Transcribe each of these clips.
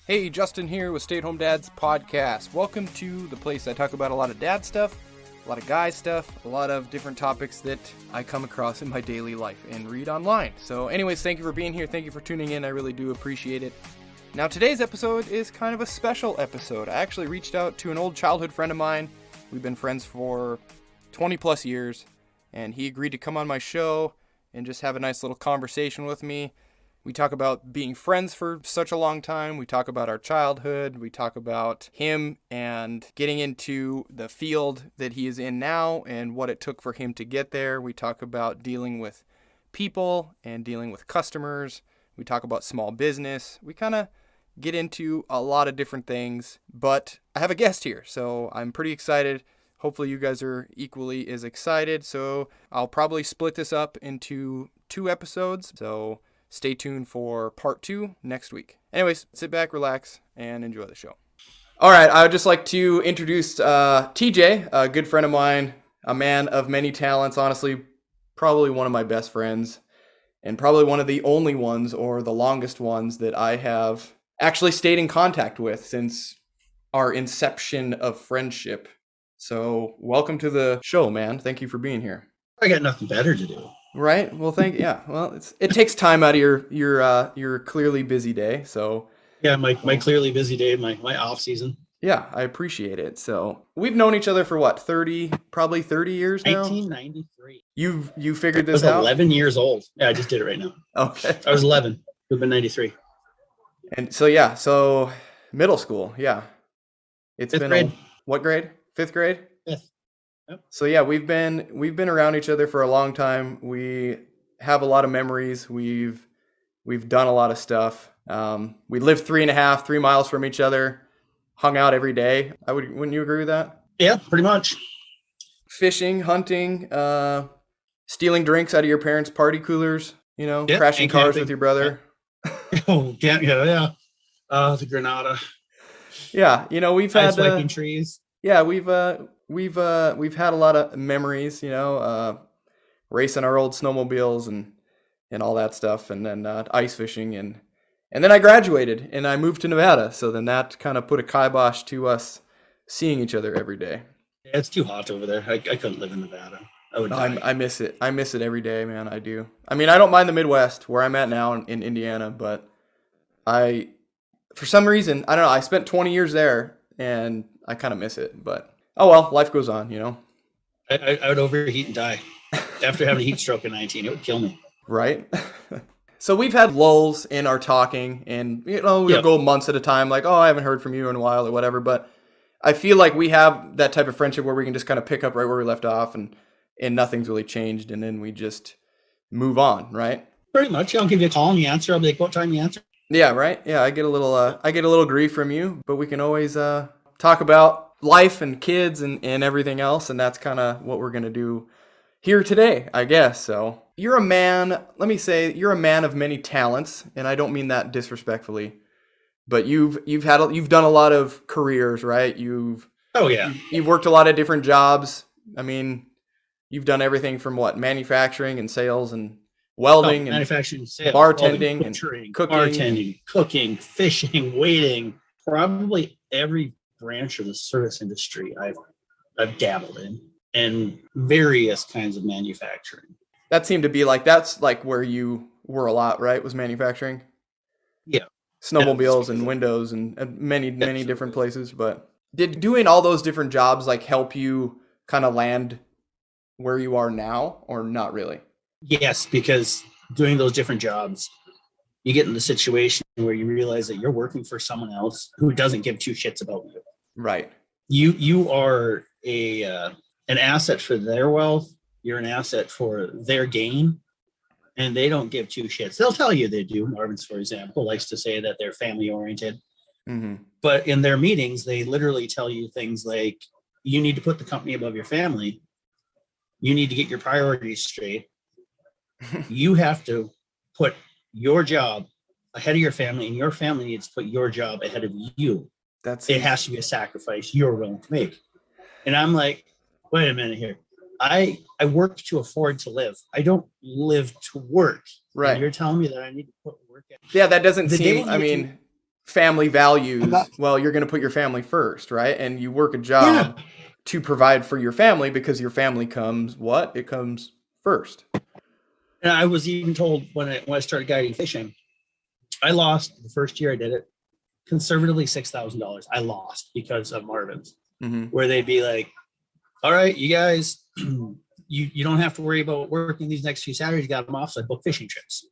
Hey, Justin here with Stay at Home Dads Podcast. Welcome to the place I talk about a lot of dad stuff, a lot of guy stuff, a lot of different topics that I come across in my daily life and read online. So anyways, thank you for being here. Thank you for tuning in. I really do appreciate it. Now, today's episode is kind of a special episode. I actually reached out to an old childhood friend of mine. We've been friends for 20 plus years, and he agreed to come on my show and just have a nice little conversation with me. We talk about being friends for such a long time. We talk about our childhood. We talk about him and getting into the field that he is in now and what it took for him to get there. We talk about dealing with people and dealing with customers. We talk about small business. We kind of get into a lot of different things, but I have a guest here, so I'm pretty excited. Hopefully you guys are equally as excited. So I'll probably split this up into 2 episodes. So stay tuned for part 2 next week. Anyways, sit back, relax, and enjoy the show. All right, I would just like to introduce TJ, a good friend of mine, a man of many talents, honestly, probably one of my best friends, and probably one of the only ones or the longest ones that I have actually stayed in contact with since our inception of friendship. So welcome to the show, man. Thank you for being here. I got nothing better to do. Right. Well, well, it takes time out of your clearly busy day. So yeah, my clearly busy day, my off season. Yeah, I appreciate it. So we've known each other for what, probably 30 years now? 1993. You figured this out? I was 11 years old. Yeah, I just did it right now. Okay. I was 11. It would have been 93. And so middle school. Yeah. It's Fifth been grade. What grade? 5th grade? 5th. Yep. So yeah, we've been around each other for a long time. We have a lot of memories. We've done a lot of stuff. We lived 3 miles from each other, hung out every day. Wouldn't you agree with that? Yeah, pretty much. Fishing, hunting, stealing drinks out of your parents' party coolers, Yeah, crashing cars camping. with your brother. Oh, yeah. The Granada. Yeah, we've had swiping trees. Yeah, we've had a lot of memories, racing our old snowmobiles and all that stuff, and then ice fishing, and then I graduated and I moved to Nevada, so then that kind of put a kibosh to us seeing each other every day. Yeah, it's too hot over there. I couldn't live in Nevada. I would die. I miss it. I miss it every day, man. I do. I mean, I don't mind the Midwest where I'm at now in Indiana, but for some reason, I don't know, I spent 20 years there and I kind of miss it, but oh well, life goes on, I would overheat and die. After having a heat stroke at 19, it would kill me. Right? So we've had lulls in our talking, and we'll go months at a time, like, oh, I haven't heard from you in a while or whatever, but I feel like we have that type of friendship where we can just kind of pick up right where we left off, and nothing's really changed, and then we just move on, right? Pretty much. I'll give you a call and you answer. I'll be like, what time you answer? Yeah, right? Yeah, I get a little grief from you, but we can always talk about life and kids and everything else, and that's kind of what we're going to do here today, I guess. So you're a man, let me say, you're a man of many talents, and I don't mean that disrespectfully, but you've done a lot of careers, right? You've worked a lot of different jobs. I mean, you've done everything from manufacturing and sales and welding and manufacturing, sales, bartending, butchering, and cooking, bartending, cooking, fishing, waiting, probably every branch of the service industry I've dabbled in, and various kinds of manufacturing. That seemed to be that's where you were a lot, right? Was manufacturing? Yeah. Snowmobiles and windows and many different places. But did doing all those different jobs help you kind of land where you are now, or not really? Yes, because doing those different jobs, you get in the situation where you realize that you're working for someone else who doesn't give 2 shits about you. Right. You are an asset for their wealth. You're an asset for their gain, and they don't give 2 shits. They'll tell you they do. Marvin's, for example, likes to say that they're family oriented. Mm-hmm. But in their meetings, they literally tell you things like, you need to put the company above your family. You need to get your priorities straight. You have to put your job ahead of your family, and your family needs to put your job ahead of you. It has to be a sacrifice you're willing to make. And I'm like, wait a minute here. I work to afford to live. I don't live to work. Right. And you're telling me that I need to put work in. Yeah, that doesn't seem, I mean, family values, not, well, you're going to put your family first, right? And you work a job to provide for your family because your family comes what? It comes first. and I was even told when I started guiding fishing, I lost the first year I did it, conservatively $6,000. I lost because of Marvin's, where they'd be like, all right, you guys, you don't have to worry about working these next few Saturdays. You got them off. So I booked fishing trips.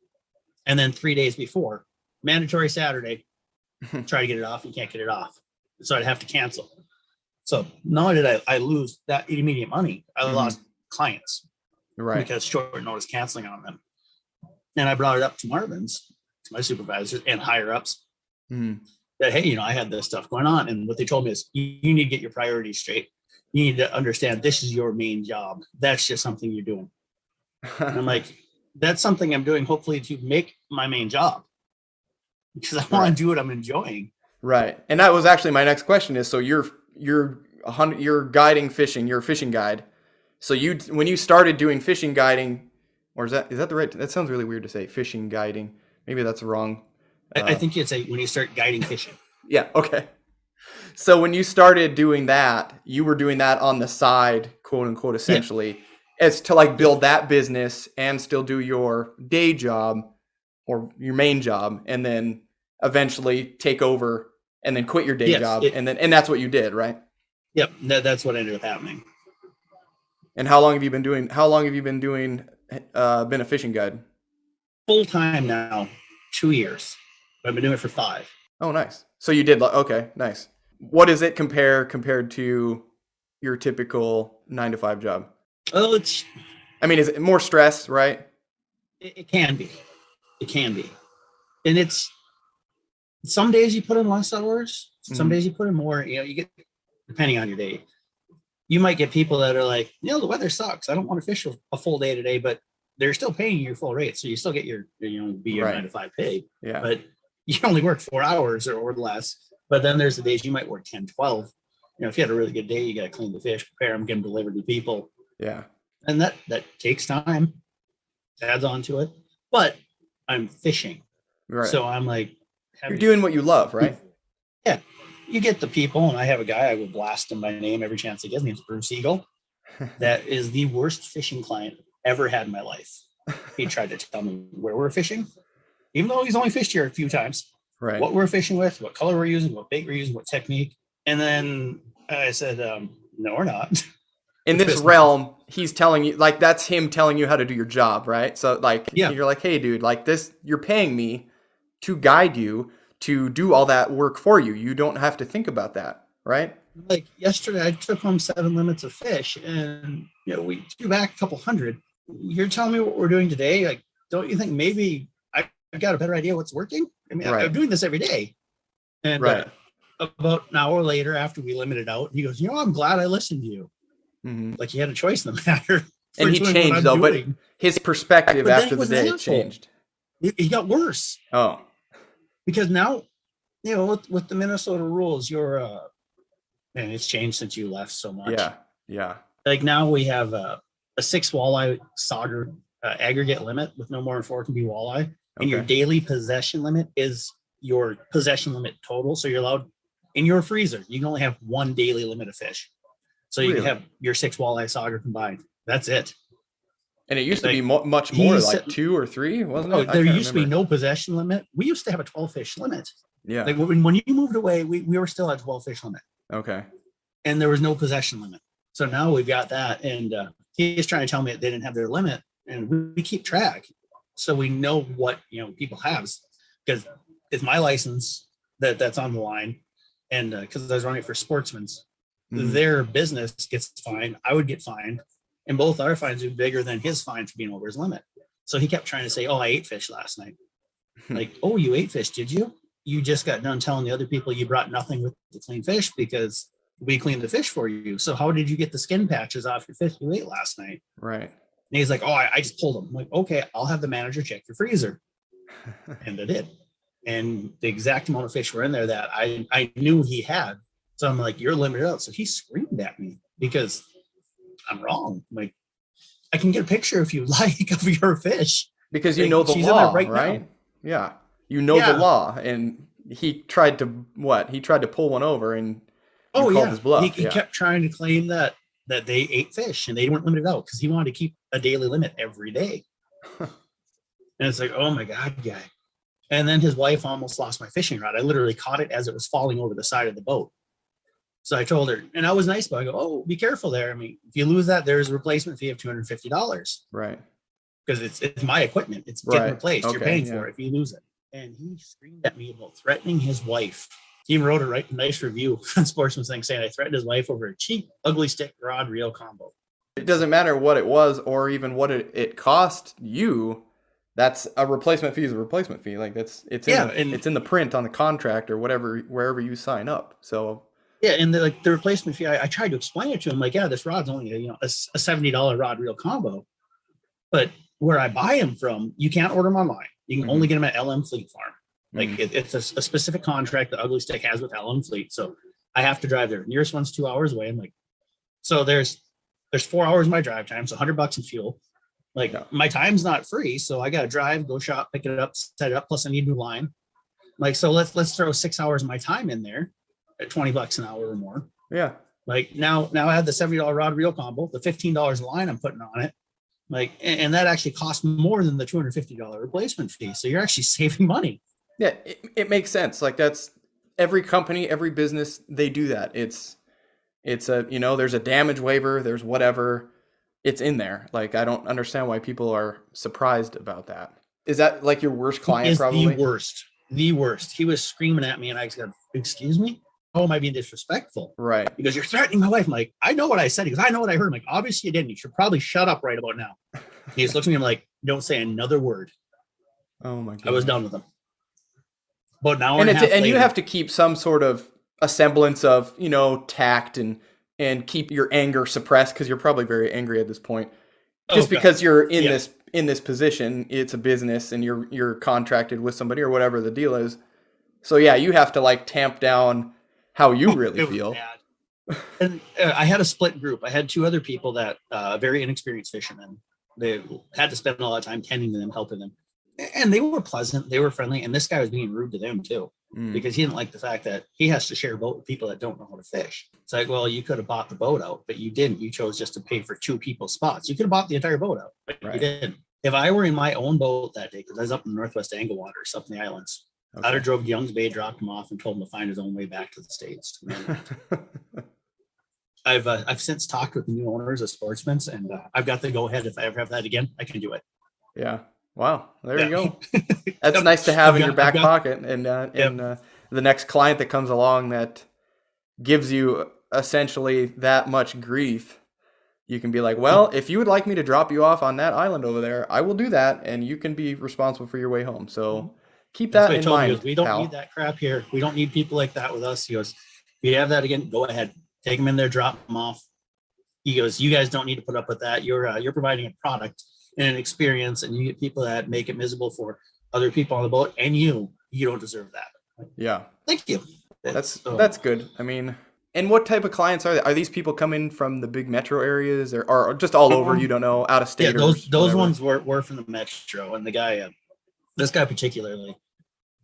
And then 3 days before, mandatory Saturday, try to get it off. You can't get it off. So I'd have to cancel. So not only did I lose that immediate money, I lost clients because short notice canceling on them. And I brought it up to Marvin's, to my supervisors and higher ups, that, hey, I had this stuff going on. And what they told me is, you need to get your priorities straight. You need to understand this is your main job. That's just something you're doing. And I'm like, that's something I'm doing, hopefully, to make my main job, because I want to do what I'm enjoying. Right. And that was actually my next question is, so you're guiding fishing, you're a fishing guide. So when you started doing fishing guiding, or is that the right, that sounds really weird to say, fishing guiding. Maybe that's wrong. I think you'd say when you start guiding fishing. Yeah. Okay. So when you started doing that, you were doing that on the side, quote unquote, essentially, as to like build that business and still do your day job or your main job, and then eventually take over and then quit your day job. And that's what you did, right? Yep. That's what ended up happening. And how long have you been doing been a fishing guide? Full time now, 2 years. I've been doing it for 5. Oh, nice. So you did, okay, nice. What does it compared to your typical 9-to-5 job? Oh, is it more stress, right? It can be. It can be. And it's, some days you put in less hours, some days you put in more. You get, depending on your day, you might get people that are like, the weather sucks, I don't want to fish a full day today, but they're still paying you your full rate. So you still get your 9-to-5 pay. Yeah. But you only work 4 hours or less. But then there's the days you might work 10, 12. If you had a really good day, you got to clean the fish, prepare them, get them delivered to people. Yeah. And that takes time, adds on to it. But I'm fishing. Right. So I'm like, you're doing what you love, right? Yeah. You get the people, and I have a guy, I will blast him by name every chance he gets. His name's Bruce Eagle. That is the worst fishing client I've ever had in my life. He tried to tell me where we're fishing, even though he's only fished here a few times. Right. What we're fishing with, what color we're using, what bait we're using, what technique. And then I said, no, we're not. In this realm, he's telling you, like, that's him telling you how to do your job, right? So, like, you're like, hey, dude, like this, you're paying me to guide you, to do all that work for you. You don't have to think about that, right? Like yesterday, I took home 7 limits of fish, and we threw back a couple hundred. You're telling me what we're doing today? Like, don't you think maybe I've got a better idea what's working? I'm doing this every day. And about an hour later, after we limited out, he goes, I'm glad I listened to you. Like he had a choice in the matter. And he changed though, but his perspective after the day changed. He got worse. Oh. Because now, with the Minnesota rules, you're and it's changed since you left so much. Yeah. Like now we have a 6 walleye sauger aggregate limit with no more than 4 can be walleye. And your daily possession limit is your possession limit total. So you're allowed in your freezer, you can only have 1 daily limit of fish. So you can have your 6 walleye sauger combined. That's it. And it used to be much more, like 2 or 3, wasn't it? There used to be no possession limit. We used to have a 12 fish limit. Yeah. Like when you moved away, we were still at 12 fish limit. Okay. And there was no possession limit. So now we've got that. And he's trying to tell me that they didn't have their limit. And we keep track. So we know what, people have. Because it's my license that's on the line. And because I was running for Sportsmans, their business gets fined. I would get fined. And both our fines are bigger than his fine for being over his limit. So he kept trying to say, I ate fish last night. Like, oh, you ate fish, did you? You just got done telling the other people you brought nothing with the clean fish because we cleaned the fish for you. So how did you get the skin patches off your fish you ate last night? Right. And he's like, I just pulled them. I'm like, okay, I'll have the manager check your freezer. And I did. And the exact amount of fish were in there that I knew he had. So I'm like, you're limited out. So he screamed at me because I'm wrong. I'm like, I can get a picture if you like of your fish. Because you know the law, right? Yeah. You know the law, and he tried to pull one over and Oh called yeah, his bluff. he kept trying to claim that they ate fish and they weren't limited out because he wanted to keep a daily limit every day. And it's like, oh my God, guy. And then his wife almost lost my fishing rod. I literally caught it as it was falling over the side of the boat. So I told her, and I was nice, but I go, oh, be careful there. I mean, if you lose that, there's a replacement fee of $250. Right. Because it's my equipment. It's getting replaced. Okay, you're paying for it if you lose it. And he screamed at me about threatening his wife. He even wrote a nice review on Sportsman's thing saying I threatened his wife over a cheap, ugly stick rod reel combo. It doesn't matter what it was or even what it cost you. That's a replacement fee is a replacement fee. Like it's in the print on the contract or whatever, wherever you sign up. So yeah, and the replacement fee, I tried to explain it to him, like, yeah, this rod's only a $70 rod reel combo, but where I buy them from, you can't order them online. You can only get them at LM Fleet Farm. Like it's a specific contract the Ugly Stick has with LM Fleet, so I have to drive there. Nearest one's 2 hours away. I'm like, so there's 4 hours of my drive time, so $100 in fuel. Like my time's not free, so I got to drive, go shop, pick it up, set it up. Plus I need a new line. Like, so let's throw 6 hours of my time in there at $20 an hour or more. Yeah. Like now I have the $70 rod reel combo, the $15 a line I'm putting on it. Like, and that actually costs more than the $250 replacement fee. So you're actually saving money. Yeah, it makes sense. Like that's every company, every business, they do that. It's a, there's a damage waiver, there's whatever, it's in there. Like, I don't understand why people are surprised about that. Is that like your worst client? Probably the worst. He was screaming at me and I said, excuse me? How am I being disrespectful? Right. Because you're threatening my wife. I'm like, I know what I said. He goes, I know what I heard. I'm like, obviously you didn't. You should probably shut up right about now. He just looks at me. I'm like, don't say another word. Oh my God. I was done with him. But now and you have to keep some sort of a semblance of, tact and keep your anger suppressed because you're probably very angry at this point. Just because you're in this position, it's a business and you're contracted with somebody or whatever the deal is. So yeah, you have to like tamp down how you really feel. And I had a split group. I had two other people that very inexperienced fishermen. They had to spend a lot of time tending to them, helping them. And they were pleasant, they were friendly, and this guy was being rude to them too, because he didn't like the fact that he has to share a boat with people that don't know how to fish. It's like, well, you could have bought the boat out, but you didn't. You chose just to pay for two people's spots. You could have bought the entire boat out, but you didn't. If I were in my own boat that day, because I was up in the Northwest Anglewater, up in the islands, I'd have drove to Young's Bay, dropped him off, and told him to find his own way back to the States. I've since talked with the new owners of Sportsmans, and I've got the go ahead. If I ever have that again, I can do it. Yeah. Wow. There you go. That's nice to have in your back pocket. And the next client that comes along that gives you essentially that much grief, you can be like, well, if you would like me to drop you off on that island over there, I will do that. And you can be responsible for your way home. So keep that in mind. We don't need that crap here. We don't need people like that with us. He goes, if you have that again, go ahead. Take them in there, drop them off. He goes, you guys don't need to put up with that. You're providing a product and an experience, and you get people that make it miserable for other people on the boat, and you don't deserve that. Yeah. Thank you. That's good. I mean, and what type of clients are they? Are these people coming from the big metro areas or just all over, you don't know, out of state? Yeah, those ones were from the metro. And the guy, this guy particularly,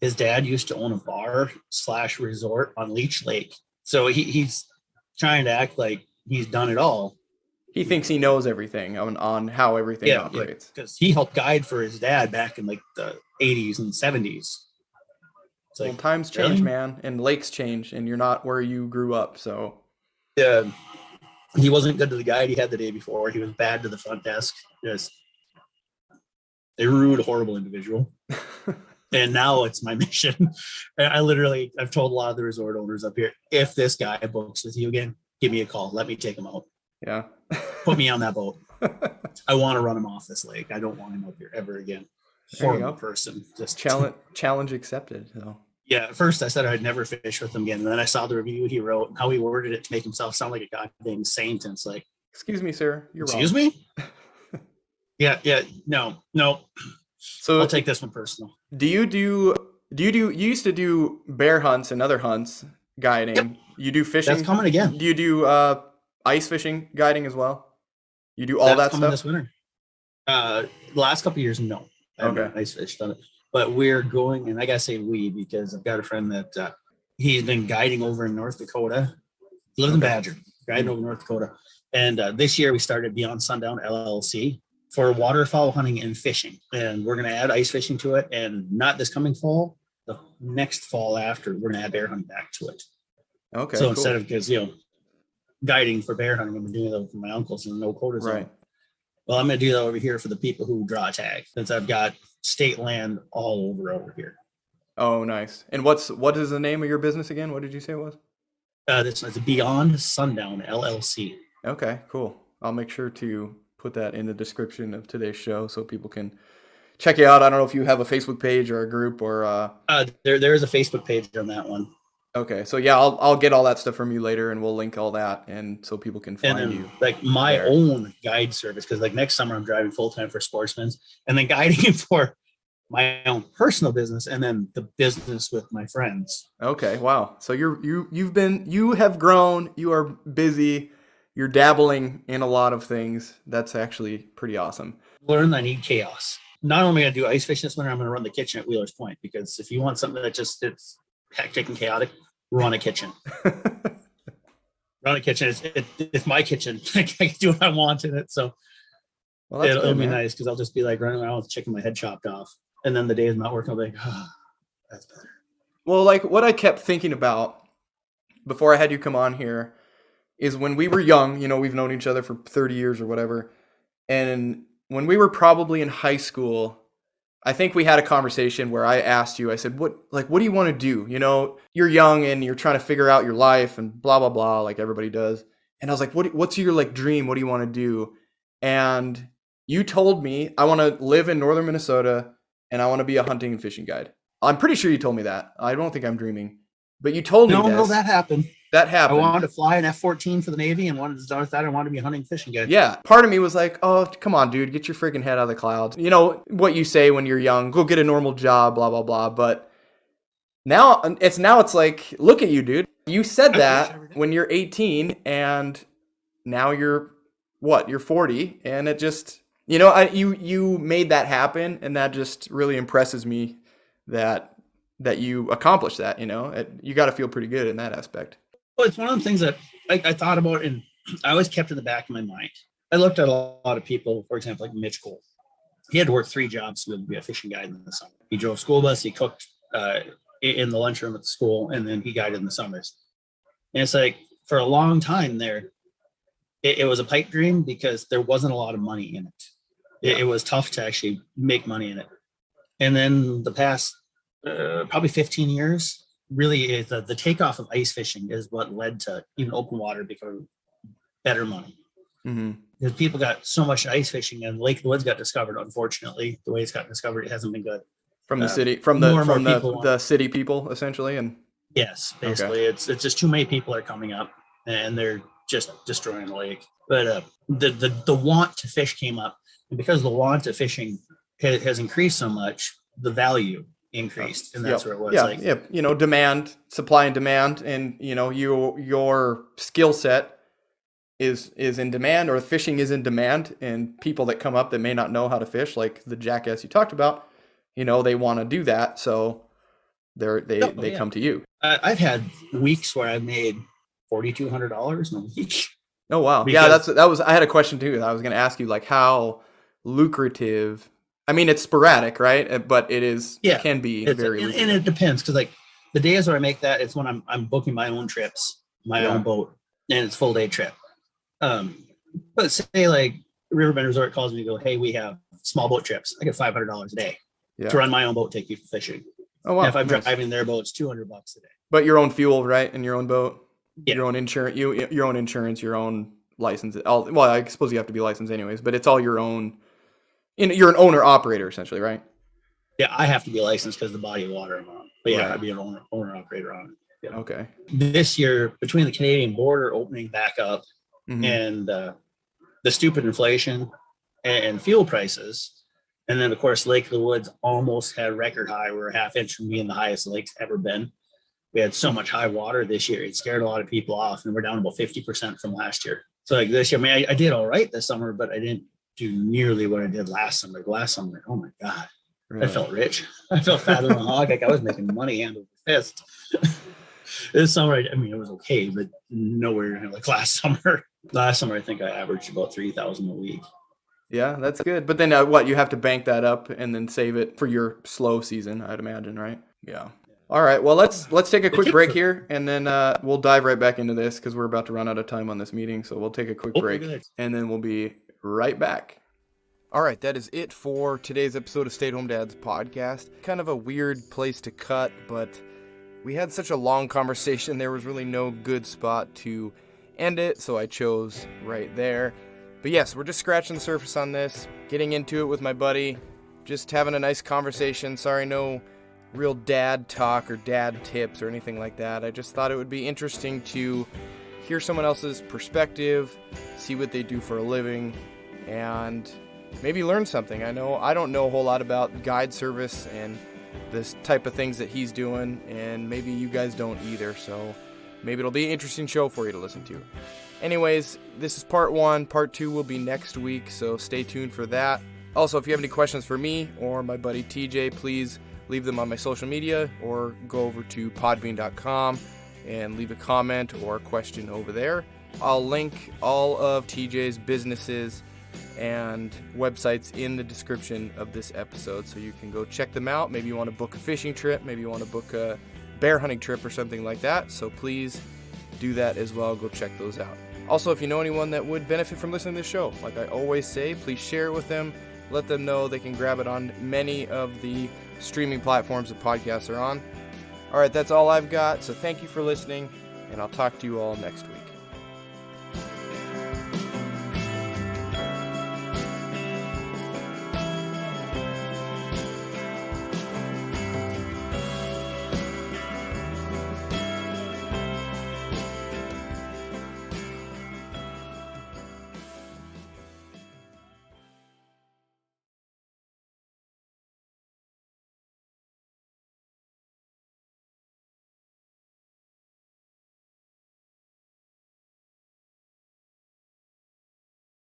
his dad used to own a bar/resort on Leech Lake. So he's trying to act like he's done it all. He thinks he knows everything on how everything operates. Because he helped guide for his dad back in like the 80s and 70s. Well, times change, man, and lakes change, and you're not where you grew up. So, yeah, he wasn't good to the guide he had the day before. He was bad to the front desk. Just a rude, horrible individual. And now it's my mission. I've told a lot of the resort owners up here, if this guy books with you again, give me a call. Let me take him out. Yeah. Put me on that boat. I want to run him off this lake. I don't want him up here ever again. Horrible person. Just challenge accepted. So. Yeah. At first I said I'd never fish with him again. And then I saw the review he wrote and how he worded it to make himself sound like a goddamn saint. And it's like, excuse me, sir. You're wrong. Excuse me? Yeah. No. So I'll take this one personal. You used to do bear hunts and other hunts guiding. Yep. You do fishing. That's coming again. Do you do ice fishing guiding as well? You do all that stuff this winter. The last couple of years, no. I haven't ice fished on it. but we're going, and I gotta say we, because I've got a friend that he's been guiding over in North Dakota. He lives in Badger, guiding over North Dakota. And this year we started Beyond Sundown LLC for waterfowl hunting and fishing. And we're going to add ice fishing to it. And not this coming fall, the next fall after, we're going to add bear hunting back to it. Okay. So instead of, because, guiding for bear hunting, I've been doing that with my uncles in no quota zone. Right. Well, I'm going to do that over here for the people who draw a tag, since I've got state land all over here. Oh, nice. And what is the name of your business again? What did you say it was? This is Beyond Sundown LLC. Okay, cool. I'll make sure to put that in the description of today's show so people can check you out. I don't know if you have a Facebook page or a group or there is a Facebook page on that one. Okay, so yeah, I'll get all that stuff from you later, and we'll link all that, and so people can find you. Like my own guide service, because like next summer I'm driving full time for Sportsmans, and then guiding for my own personal business, and then the business with my friends. Okay, wow. So you have grown. You are busy. You're dabbling in a lot of things. That's actually pretty awesome. Learn I need chaos. Not only am I going to do ice fishing this winter, I'm going to run the kitchen at Wheeler's Point, because if you want something that just it's hectic and chaotic, run a kitchen. Run a kitchen. It's my kitchen. I can do what I want in it. So it'll be nice, because I'll just be like running around with chicken, my head chopped off. And then the day is not working, I'll be like, that's better. Well, like what I kept thinking about before I had you come on here is when we were young, we've known each other for 30 years or whatever. And when we were probably in high school, I think we had a conversation where I asked you, I said, what do you want to do? You're young and you're trying to figure out your life and blah, blah, blah, like everybody does. And I was like, what's your like dream? What do you want to do? And you told me, I want to live in northern Minnesota and I want to be a hunting and fishing guide. I'm pretty sure you told me that. I don't think I'm dreaming, but you told me this. No, that happened. That happened. I wanted to fly an F-14 for the Navy, and wanted to start that. I wanted to be a hunting fishing guide. Yeah. Part of me was like, oh, come on, dude, get your freaking head out of the clouds. You know what you say when you're young, go get a normal job, blah, blah, blah. But now it's like, look at you, dude. You said that when you're 18 and now you're 40, and it just, you made that happen, and that just really impresses me that you accomplished that. You got to feel pretty good in that aspect. Well, it's one of the things that I thought about, and I always kept in the back of my mind. I looked at a lot of people, for example, like Mitch Cole. He had to work 3 jobs to be a fishing guide in the summer. He drove school bus, he cooked in the lunchroom at the school, and then he guided in the summers. And it's like, for a long time there, it was a pipe dream, because there wasn't a lot of money in it. Yeah. It was tough to actually make money in it. And then the past probably 15 years, really the takeoff of ice fishing is what led to even open water becoming better money. Mm-hmm. Because people got so much ice fishing, and Lake of the Woods got discovered. Unfortunately, the way it's got discovered, it hasn't been good. From the city, from the city people, essentially, and yes, basically, it's just too many people are coming up, and they're just destroying the lake. But the want to fish came up, and because the want to fishing has increased so much, the value increased, and that's where it was. Demand, supply and demand, and your skill set is in demand, or fishing is in demand, and people that come up that may not know how to fish, like the jackass you talked about, they want to do that, so they come to you. I've had weeks where I've made $4,200 in a week. Oh wow. Because, I had a question too. I was going to ask you, like, how lucrative. I mean, it's sporadic, right? But it can be very lucrative. And it depends, because like the days where I make that, it's when I'm booking my own trips, my own boat, and it's full day trip. But say like Riverbend Resort calls me to go, hey, we have small boat trips. I get $500 a day to run my own boat, take you fishing. Oh wow. And if I'm driving their boat, it's $200 a day. But your own fuel, right? And your own boat, your own insurance, your own insurance, your own license. Well, I suppose you have to be licensed anyways, but it's all your own. You're an owner operator essentially, right? Yeah, I have to be licensed because of the body of water I'm on. But I'd be an owner operator on it. Yeah. Okay. This year, between the Canadian border opening back up, mm-hmm. and the stupid inflation and fuel prices, and then of course Lake of the Woods almost had a record high. We're a half inch from being the highest the lake's ever been. We had so much high water this year, it scared a lot of people off, and we're down about 50% from last year. So like this year, I did all right this summer, but I didn't do nearly what I did last summer. Last summer, oh my God. Really? I felt rich. I felt fatter than a hog. Like I was making money hand over fist. This summer, I mean, it was okay, but nowhere like last summer. Last summer, I think I averaged about 3,000 a week. Yeah, that's good. But then what? You have to bank that up and then save it for your slow season, I'd imagine, right? Yeah. All right. Well, let's take a quick break here, and then we'll dive right back into this because we're about to run out of time on this meeting. So we'll take a quick break, and then we'll be right back. All right, that is it for today's episode of Stay at Home Dads podcast. Kind of a weird place to cut, but we had such a long conversation. There was really no good spot to end it, so I chose right there. But yes, we're just scratching the surface on this, getting into it with my buddy, just having a nice conversation. Sorry, no real dad talk or dad tips or anything like that. I just thought it would be interesting to hear someone else's perspective, see what they do for a living, and maybe learn something. I don't know a whole lot about guide service and this type of things that he's doing, and maybe you guys don't either, so maybe it'll be an interesting show for you to listen to. Anyways, this is part 1. Part 2 will be next week, so stay tuned for that. Also, if you have any questions for me or my buddy TJ, please leave them on my social media or go over to podbean.com and leave a comment or a question over there. I'll link all of TJ's businesses and websites in the description of this episode, so you can go check them out. Maybe you want to book a fishing trip, maybe you want to book a bear hunting trip or something like that, so please do that as well. Go check those out. Also, if you know anyone that would benefit from listening to this show, like I always say, please share it with them. Let them know they can grab it on many of the streaming platforms that podcasts are on. All right, that's all I've got, so thank you for listening, and I'll talk to you all next week.